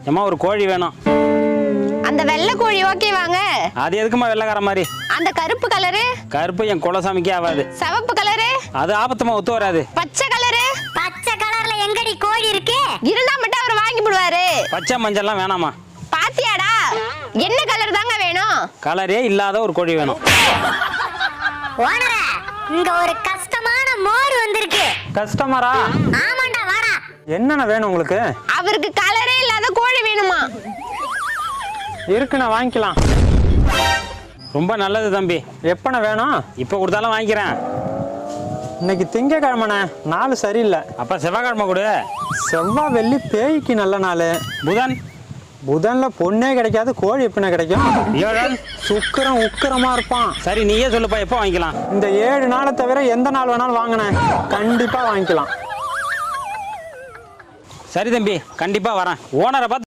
ஏம்மா ஒரு கோழி வேணும். அந்த வெள்ளை கோழி ஓகே வாங்க. அது எதுக்குமா வெள்ளைக்கார மாதிரி? அந்த கருப்பு கலரு? கருப்பு என் குலசாமிக்கே ஆகாது. சிவப்பு கலரு? அது ஆபத்துமா ஒத்து வராது. பச்சை கலரு? பச்சை கலர்ல எங்கடி கோழி இருக்கு? இருந்தா மட்டும் அவர் வாங்கி போடுவாரு. பச்சை மஞ்சள்லாம் வேணாமா? பாத்தியாடா, என்ன கலர் தாங்க வேணும்? கலரே இல்லாத ஒரு கோழி வேணும். ஓனரே, இங்க ஒரு கஷ்டமான மோர் வந்திருக்கு. கஸ்டமரா? ஆமாண்டா, வாடா. என்னென்ன வேணும் உங்களுக்கு? அவருக்கு கலரே இல்லாத கோழி வேணுமா? இருக்குண்ணா, வாங்கிக்கலாம். ரொம்ப நல்லது தம்பி. எப்பண்ண வேணும்? இப்போ கொடுத்தாலும் வாங்கிக்கிறேன். இன்னைக்கு திங்கக்கிழமைண்ணே, நாள் சரியில்லை. அப்போ செவ்வாய்க்கிழமை கொடு. செவ்வாய் வெள்ளி பேய்க்கு நல்ல நாள். புதன்? புதன்ல பொண்ணே கிடைக்காது, கோழி எப்படிண்ணே கிடைக்கும்? வியாழன்? சுக்கிரம் உக்கிரமா இருப்பான். சரி நீயே சொல்லுப்பா, எப்போ வாங்கிக்கலாம்? இந்த 7 நாளை தவிர எந்த நாள் வேணாலும் வாங்கினேன், கண்டிப்பா வாங்கிக்கலாம். சரி தம்பி, கண்டிப்பா வரேன். ஓனரை பார்த்து